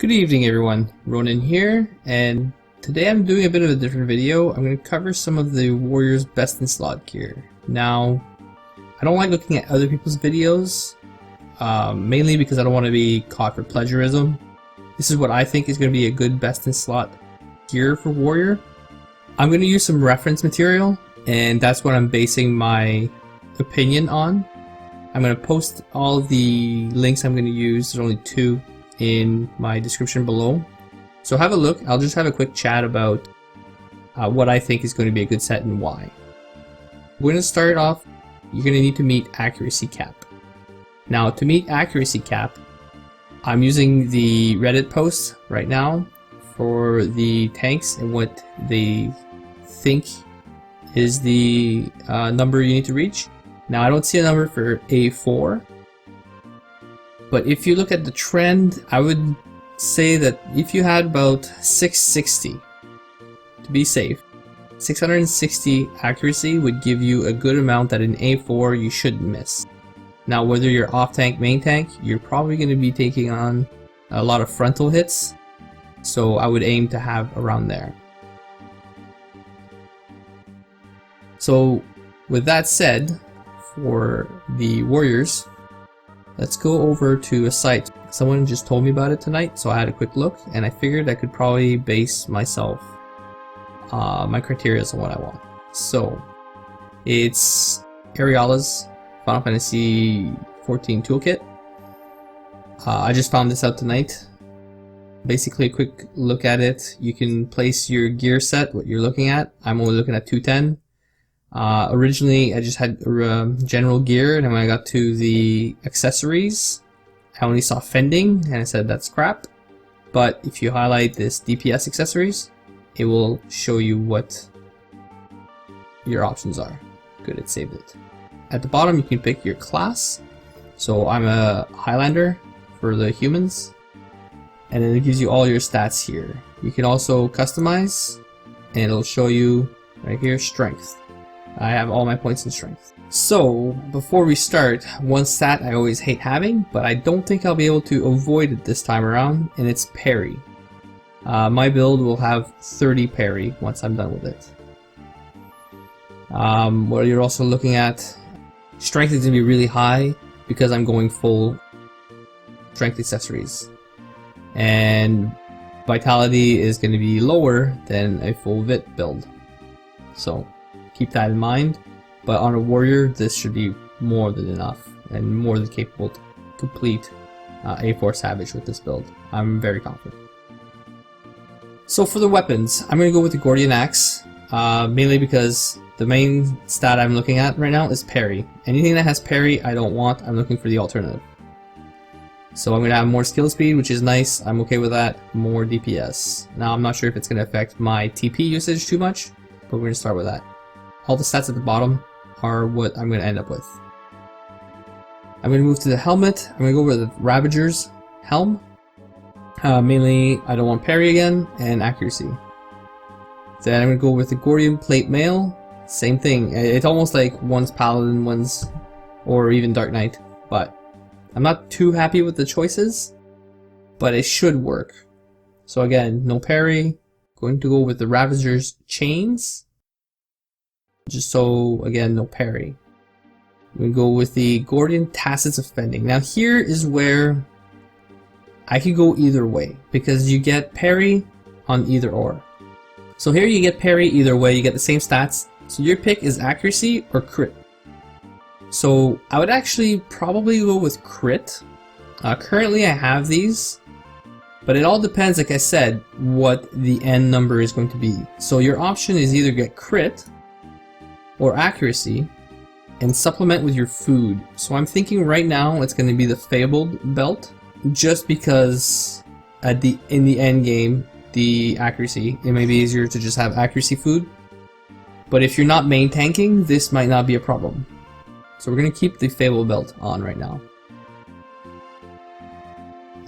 Good evening everyone, Ronin here, and today I'm doing a bit of a different video. I'm going to cover some of the warrior's best in slot gear. Now, I don't like looking at other people's videos, mainly because I don't want to be caught for plagiarism. This is what I think is going to be a good best in slot gear for warrior. I'm going to use some reference material, and that's what I'm basing my opinion on. I'm going to post all the links I'm going to use. There's only two in my description below, so have a look. I'll just have a quick chat about what I think is going to be a good set and why. We're going to start off. You're going to need to meet accuracy cap. Now, to meet accuracy cap, I'm using the Reddit post right now for the tanks and what they think is the number you need to reach. Now, I don't see a number for A4, but if you look at the trend, I would say that if you had about 660, to be safe, 660 accuracy would give you a good amount that in A4 you shouldn't miss. Now, whether you're off tank, main tank, you're probably going to be taking on a lot of frontal hits, so I would aim to have around there. So with that said, for the warriors, let's go over to a site. Someone just told me about it tonight, so I had a quick look, and I figured I could probably base myself, my criteria on what I want. So, it's Ariala's Final Fantasy 14 toolkit. I just found this out tonight. Basically, a quick look at it. You can place your gear set, what you're looking at. I'm only looking at 210. Originally I just had general gear, and then when I got to the accessories I only saw fending and I said that's crap. But if you highlight this DPS accessories, it will show you what your options are. Good, it saved it. At the bottom you can pick your class. So I'm a Highlander for the humans, and then it gives you all your stats here. You can also customize, and it'll show you right here strength. I have all my points in strength. So, before we start, one stat I always hate having, but I don't think I'll be able to avoid it this time around, and it's Parry. My build will have 30 Parry once I'm done with it. What you're also looking at, strength is going to be really high because I'm going full strength accessories. And vitality is going to be lower than a full VIT build. So, keep that in mind, but on a warrior this should be more than enough and more than capable to complete A4 Savage with this build. I'm very confident. So for the weapons, I'm going to go with the Gordian Axe, mainly because the main stat I'm looking at right now is Parry. Anything that has Parry I don't want, I'm looking for the alternative. So I'm going to have more skill speed, which is nice, I'm okay with that, more DPS. Now I'm not sure if it's going to affect my TP usage too much, but we're going to start with that. All the stats at the bottom are what I'm going to end up with. I'm going to move to the helmet. I'm going to go with the Ravager's helm. Mainly, I don't want parry again, and accuracy. Then I'm going to go with the Gordian plate mail. Same thing. It's almost like one's paladin, one's, or even Dark Knight. But I'm not too happy with the choices, but it should work. So again, no parry. Going to go with the Ravager's chains. Just so, again, no parry. We go with the Gordian Tacits of Fending. Now here is where I could go either way, because you get parry on either or. So here you get parry either way, you get the same stats. So your pick is accuracy or crit. So I would actually probably go with crit. Currently I have these, but it all depends, like I said, what the end number is going to be. So your option is either get crit or accuracy, and supplement with your food. So I'm thinking right now it's going to be the Fabled belt, just because in the end game, the accuracy, it may be easier to just have accuracy food. But if you're not main tanking, this might not be a problem. So we're going to keep the Fabled belt on right now.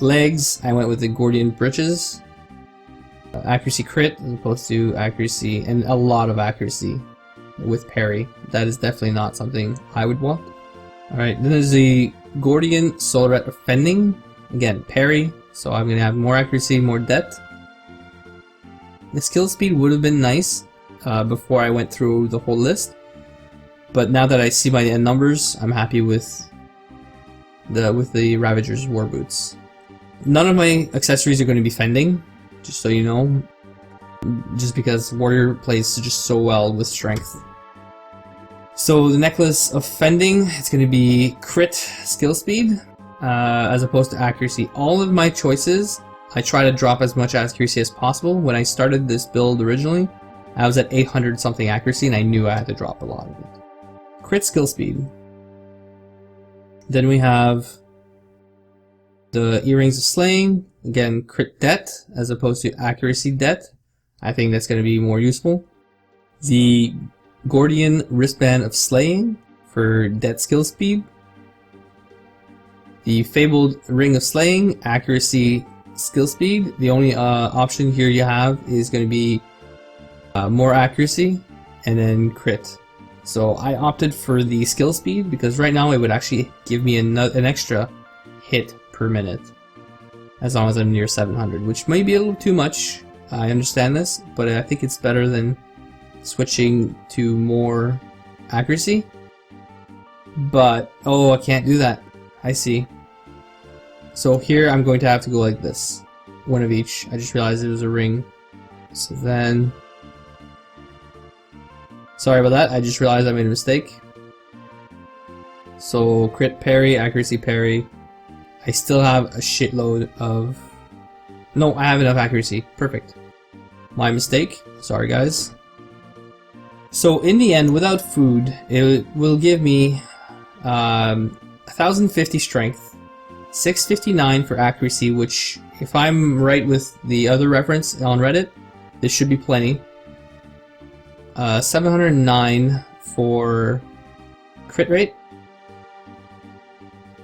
Legs, I went with the Gordian breeches. Accuracy crit as opposed to accuracy, and a lot of accuracy with parry. That is definitely not something I would want. Alright, then there's the Gordian Soulret of Fending. Again, parry, So I'm gonna have more accuracy, more det. The skill speed would have been nice before I went through the whole list, but now that I see my end numbers, I'm happy with the Ravager's war boots. None of my accessories are going to be fending, just so you know, just because warrior plays just so well with strength. So the necklace of fending, it's going to be crit skill speed as opposed to accuracy. All of my choices, I try to drop as much accuracy as possible. When I started this build originally, I was at 800 something accuracy and I knew I had to drop a lot of it. Crit skill speed. Then we have the Earrings of Slaying. Again, crit det as opposed to accuracy det. I think that's going to be more useful. The Gordian Wristband of Slaying for det skill speed. The Fabled Ring of Slaying, accuracy skill speed. The only option here you have is going to be more accuracy and then crit. So I opted for the skill speed because right now it would actually give me an extra hit per minute as long as I'm near 700, which may be a little too much. I understand this, but I think it's better than switching to more accuracy. But, oh, I can't do that. I see. So here I'm going to have to go like this. One of each. I just realized it was a ring. So then... Sorry about that, I just realized I made a mistake. So crit parry, accuracy parry. I still have a shitload of... No, I have enough accuracy. Perfect. My mistake. Sorry guys. So in the end, without food, it will give me 1050 strength, 659 for accuracy, which if I'm right with the other reference on Reddit, this should be plenty. 709 for crit rate.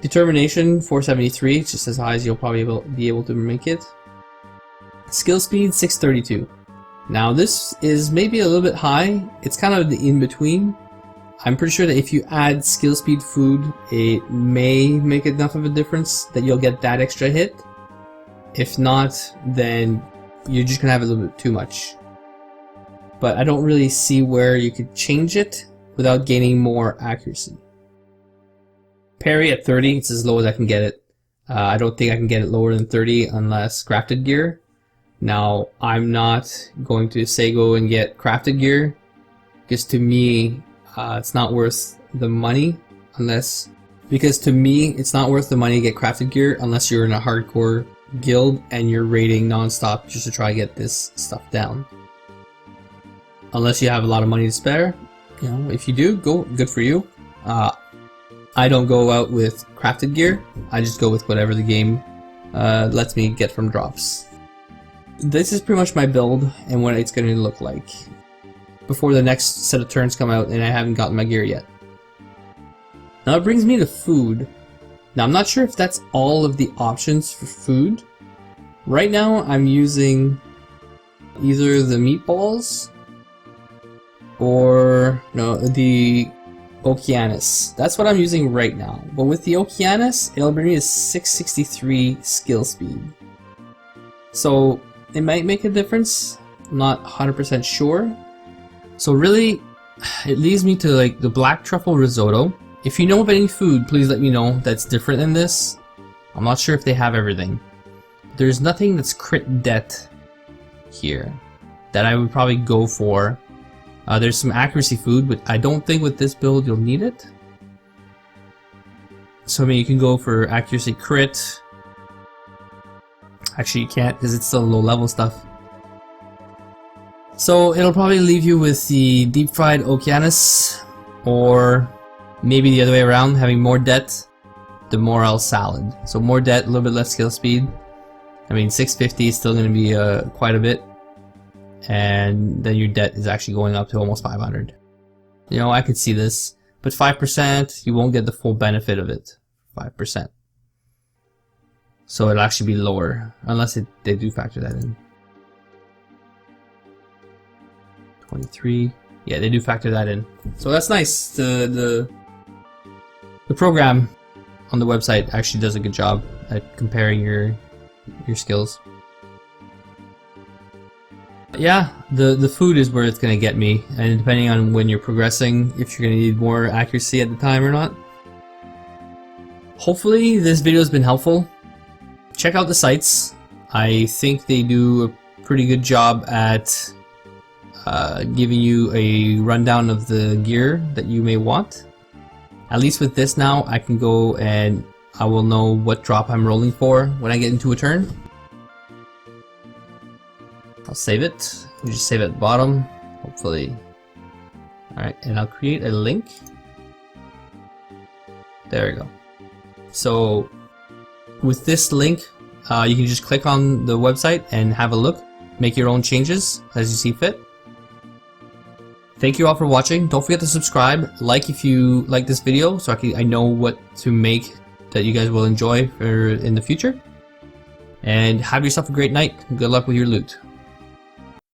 Determination 473, just as high as you'll probably be able to make it. Skill speed 632. Now this is maybe a little bit high. It's kind of the in-between. I'm pretty sure that if you add skill speed food, it may make enough of a difference that you'll get that extra hit. If not, then you're just gonna have a little bit too much. But I don't really see where you could change it without gaining more accuracy. Parry at 30, it's as low as I can get it. I don't think I can get it lower than 30 unless crafted gear. Now, I'm not going to say go and get crafted gear, because to me, it's not worth the money because to me, it's not worth the money to get crafted gear unless you're in a hardcore guild and you're raiding non-stop just to try to get this stuff down. Unless you have a lot of money to spare, you know, if you do, good for you. I don't go out with crafted gear. I just go with whatever the game lets me get from drops. This is pretty much my build and what it's going to look like before the next set of turns come out and I haven't gotten my gear yet. Now it brings me to food. Now I'm not sure if that's all of the options for food. Right now I'm using either the meatballs or no, the Okeanis. That's what I'm using right now. But with the Okeanis, it'll bring me to 663 skill speed. So it might make a difference. I'm not 100% sure. So really, it leads me to like the black truffle risotto. If you know of any food, please let me know that's different than this. I'm not sure if they have everything. There's nothing that's crit det here that I would probably go for. There's some accuracy food, but I don't think with this build you'll need it. So I mean, you can go for accuracy crit. Actually, you can't because it's still low level stuff. So it'll probably leave you with the deep fried Okeanis, or maybe the other way around, having more det, the morel salad. So more det, a little bit less skill speed. I mean, 650 is still going to be quite a bit. And then your det is actually going up to almost 500. You know, I could see this, but 5%, you won't get the full benefit of it. 5%. So it'll actually be lower, unless they do factor that in. 23. Yeah, they do factor that in. So that's nice. The program on the website actually does a good job at comparing your your skills. Yeah, the food is where it's gonna get me, and depending on when you're progressing, if you're gonna need more accuracy at the time or not. Hopefully this video has been helpful. Check out the sites. I think they do a pretty good job at giving you a rundown of the gear that you may want. At least with this now, I can go and I will know what drop I'm rolling for when I get into a turn. I'll save it. We just save it at the bottom, hopefully. Alright, and I'll create a link. There we go. So with this link, you can just click on the website and have a look. Make your own changes as you see fit. Thank you all for watching. Don't forget to subscribe, like if you like this video, so I know what to make that you guys will enjoy in the future. And have yourself a great night. Good luck with your loot.